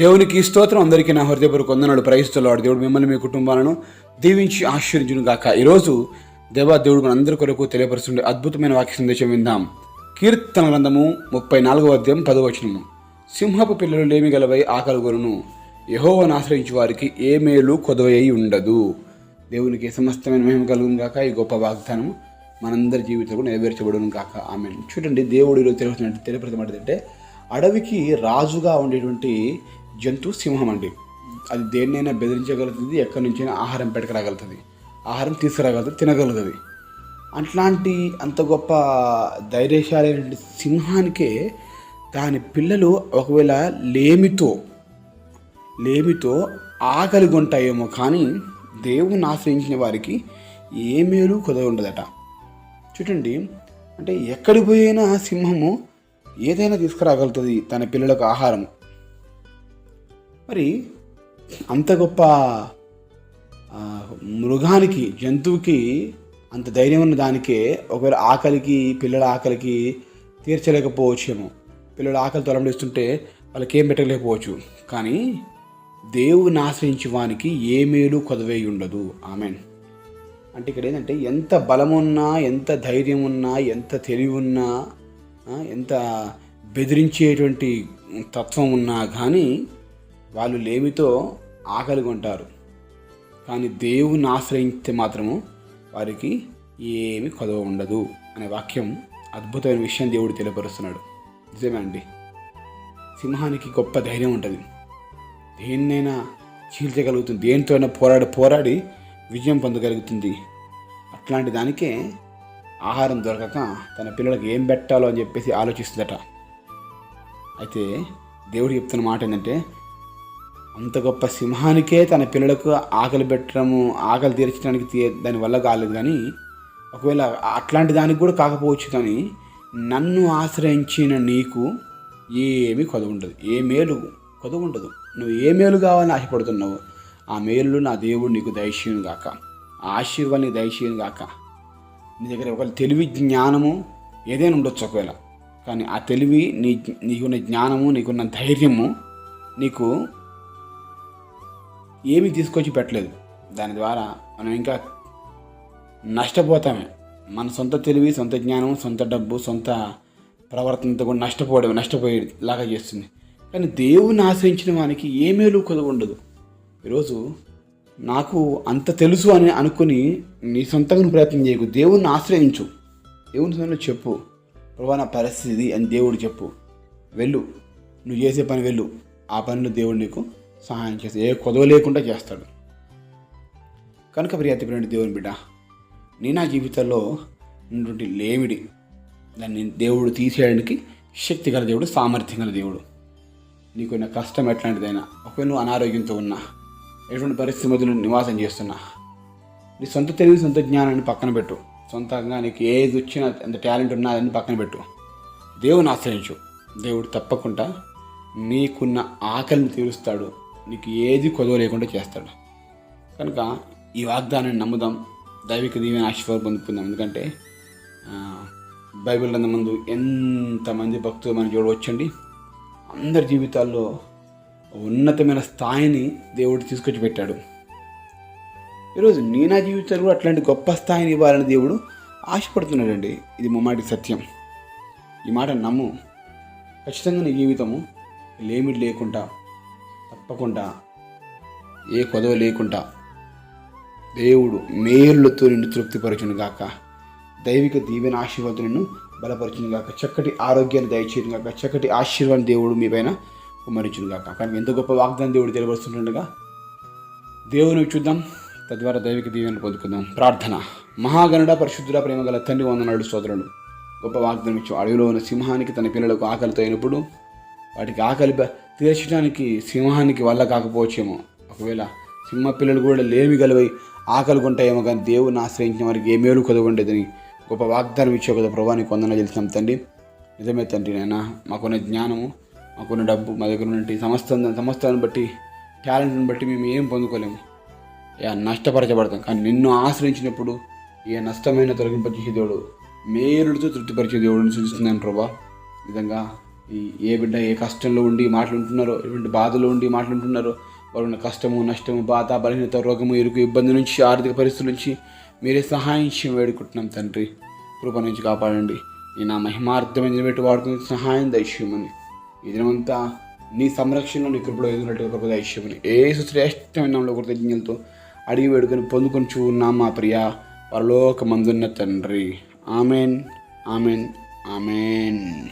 దేవునికి స్తోత్రం. అందరికీ నా హృదయపూర్వక వందనాలు. ప్రయిస్తున్నాడు దేవుడు మిమ్మల్ని మీ కుటుంబాలను దీవించి ఆశీర్వదించును గాక. ఈరోజు దేవుడు మనందరి కొరకు తెలియపరుస్తుండే అద్భుతమైన వాక్య సందేశం విందాం. కీర్తన గ్రంథము 34వ అధ్యాయం 10వ వచనము. సింహపు పిల్లలు లేమి గలవై ఆకలిగొనును, యెహోవాను ఆశ్రయించు వారికి ఏ మేలు కొదవై ఉండదు. దేవునికి సమస్తమైన మహిమ కలుగును గాక. ఈ గొప్ప వాగ్దానం మనందరి జీవితంలో నెరవేర్చబడును గాక. ఆమేన్. చూడండి, దేవుడు ఈరోజు తెలియపడుతున్నట్టు అడవికి రాజుగా ఉండేటువంటి జంతువు సింహం అండి. అది దేన్నైనా బెదిరించగలుగుతుంది, ఎక్కడి నుంచైనా ఆహారం పెట్టుకురాగలుగుతుంది, ఆహారం తీసుకురాగలుగుతుంది, తినగలుగుతుంది. అట్లాంటి అంత గొప్ప ధైర్యశాలైనటువంటి సింహానికే దాని పిల్లలు ఒకవేళ లేమితో ఆకలి కొంటాయేమో, కానీ దేవుని ఆశ్రయించిన వారికి ఏ మేలు కొదవ ఉండదట. చూడండి, అంటే ఎక్కడికి పోయినా సింహము ఏదైనా తీసుకురాగలుగుతుంది తన పిల్లలకు ఆహారం. మరి అంత గొప్ప మృగానికి, జంతువుకి అంత ధైర్యం ఉన్న దానికే ఒకవేళ పిల్లల ఆకలికి తీర్చలేకపోవచ్చేమో, పిల్లల ఆకలి తొలగిస్తుంటే వాళ్ళకి ఏం పెట్టలేకపోవచ్చు, కానీ దేవుని ఆశ్రయించే వానికి ఏ మేలు కొదవై ఉండదు. ఆమెన్. అంటే ఇక్కడ ఏంటంటే ఎంత బలమున్నా, ఎంత ధైర్యం ఉన్నా, ఎంత తెలివి ఉన్నా, ఎంత బెదిరించేటువంటి తత్వం ఉన్నా కానీ వాళ్ళు లేమితో ఆకలి కొంటారు. కానీ దేవుని ఆశ్రయిస్తే మాత్రము వారికి ఏమి కొదవ ఉండదు అనే వాక్యం, అద్భుతమైన విషయం దేవుడు తెలియపరుస్తున్నాడు. నిజమే అండి. సింహానికి గొప్ప ధైర్యం ఉంటుంది, దేన్నైనా చీల్చగలుగుతుంది, దేనితో అయినా పోరాడి విజయం పొందగలుగుతుంది. అట్లాంటి దానికే ఆహారం దొరకక తన పిల్లలకు ఏం పెట్టాలో అని చెప్పేసి ఆలోచిస్తుందట. అయితే దేవుడు చెప్తున్న మాట ఏంటంటే, అంత గొప్ప సింహానికే తన పిల్లలకు ఆకలి పెట్టడము, ఆకలి తీర్చడానికి దానివల్ల కాలేదు, కానీ ఒకవేళ అట్లాంటి దానికి కూడా కాకపోవచ్చు, కానీ నన్ను ఆశ్రయించిన నీకు ఏమీ కొదవ ఉండదు, ఏ మేలు కొదవ ఉండదు. నువ్వు ఏ మేలు కావాలని ఆశపడుతున్నావు, ఆ మేలు నా దేవుడు నీకు దయచేయును గాక, ఆ ఆశీర్వాదం నీకు దయచేయును గాక. నీ దగ్గర ఒకవేళ తెలివి, జ్ఞానము ఏదైనా ఉండొచ్చు ఒకవేళ, కానీ ఆ తెలివి, నీకున్న జ్ఞానము, నీకున్న ధైర్యము నీకు ఏమీ తీసుకొచ్చి పెట్టలేదు. దాని ద్వారా మనం ఇంకా నష్టపోతామే. మన సొంత తెలివి, సొంత జ్ఞానం, సొంత డబ్బు, సొంత ప్రవర్తనతో కూడా నష్టపోయేలాగా చేస్తుంది. కానీ దేవుని ఆశ్రయించిన వానికి ఏ మేలు కొదవ ఉండదు. ఈరోజు నాకు అంత తెలుసు అని అనుకుని నీ సొంతంగా ప్రయత్నం చేయకు. దేవుణ్ణి ఆశ్రయించు, దేవుని సొంతంగా చెప్పు, ప్రభా నా పరిస్థితి అని దేవుడు చెప్పు. వెళ్ళు, నువ్వు చేసే పని వెళ్ళు, ఆ పనిలో దేవుడు నీకు సహాయం చేస్తాడు, ఏ కొదవ లేకుండా చేస్తాడు. కనుక ప్రియమైన దేవుని బిడ్డ, నా జీవితంలో ఉన్నటువంటి లేమిడి దాన్ని దేవుడు తీసేయడానికి శక్తి గల దేవుడు, సామర్థ్యం గల దేవుడు. నీకున్న కష్టం ఎట్లాంటిదైనా, ఒకవేళ నువ్వు అనారోగ్యంతో ఉన్నా, ఎటువంటి పరిస్థితి మధ్యలో నివాసం చేస్తున్నా, నీ సొంత తెలివి, సొంత జ్ఞానాన్ని పక్కన పెట్టు. సొంతంగా నీకు ఏది వచ్చినా, ఎంత టాలెంట్ ఉన్నా అదని పక్కన పెట్టు. దేవుని ఆశ్రయించు. దేవుడు తప్పకుండా నీకున్న ఆకలిని తీరుస్తాడు, నీకు ఏది కొదవ లేకుండా చేస్తాడు. కనుక ఈ వాగ్దానాన్ని నమ్ముదాం, దైవిక దీవెన ఆశీర్వాదం పొందుకుందాం. ఎందుకంటే బైబిల్ గ్రంథం ముందు ఎంతమంది భక్తులు మనం చూడవచ్చండి. అందరి జీవితాల్లో ఉన్నతమైన స్థాయిని దేవుడు తీసుకొచ్చి పెట్టాడు. ఈరోజు నా జీవితంలో కూడా అట్లాంటి గొప్ప స్థాయిని ఇవ్వాలని దేవుడు ఆశపడుతున్నాడండి. ఇది ముమ్మాటి సత్యం. ఈ మాట నమ్ము. ఖచ్చితంగా నీ జీవితము లేమిడి లేకుండా, తప్పకుండా ఏ కొదవ లేకుండా దేవుడు మేలులతో నిన్ను తృప్తిపరచును గాక. దైవిక దీవెన ఆశీర్వాదం నిన్ను బలపరచును గాక. చక్కటి ఆరోగ్యాన్ని దయచేయును గాక. చక్కటి ఆశీర్వాదం దేవుడు మీ పైన కుమ్మరించును గాక. కానీ ఎంత గొప్ప వాగ్దానం దేవుడు తెలియపరుస్తుండగా దేవుని చూద్దాం, తద్వారా దైవిక దీవెనలు పొందుకుందాం. ప్రార్థన. మహాగణుడ, పరిశుద్ధుడ, ప్రేమ గల తండ్రి, వందనాలు స్తోత్రాలు. గొప్ప వాగ్దానం ఇచ్చు. అడవిలో ఉన్న సింహానికి తన పిల్లలకు ఆకలితో అయినప్పుడు వాటికి ఆకలి తీర్చడానికి సింహానికి వల్ల కాకపోవచ్చేమో, ఒకవేళ సింహ పిల్లలు కూడా లేమి గలవై ఆకలి కొంటాయేమో, కానీ దేవుని ఆశ్రయించిన వారికి ఏ మేలు కొదవకుండేదని గొప్ప వాగ్దానం ఇచ్చే కదా ప్రభా, నీకు వందనాలు చెల్లిస్తాం తండ్రి. నిజమే తండ్రి, నాయనా మాకున్న జ్ఞానము, మాకున్న డబ్బు, మా దగ్గర ఉన్నటువంటి సమస్తాన్ని బట్టి, టాలెంట్ని బట్టి మేము ఏం పొందుకోలేము, నష్టపరచబడతాం. కానీ నిన్ను ఆశ్రయించినప్పుడు ఏ నష్టమైన తొలగింపజేసే దేవుడు, మేలుడితో తృప్తిపరిచే దేవుడిని సూచిస్తున్నాను ప్రభా. విధంగా ఏ బిడ్డ ఏ కష్టంలో ఉండి మాట్లాడుతున్నారో, ఎటువంటి బాధలో ఉండి మాట్లాడుతున్నారో, వాళ్ళ కష్టము, నష్టము, బాధ, బలహీనత, రోగము, ఇరుకు, ఇబ్బంది నుంచి, ఆర్థిక పరిస్థితుల నుంచి మీరే సహాయం వేడుకుంటున్నాం తండ్రి. కృప నుంచి కాపాడండి. నేను నా మహిమార్థమైన నిలబెట్టి వాడుకునే సహాయం దయచేయమని, ఈ దినమంతా నీ సంరక్షణలో నీ కృపలో ఎదురున్నట్టుగా కృప దయచేయమని యేసు శ్రేష్టమైన నామములో కృతజ్ఞతలతో అడిగి వేడుకొని పొందుకొని చూన్నాం మా ప్రియ పరలోకమందున్న తండ్రి. Amen, amen, amen.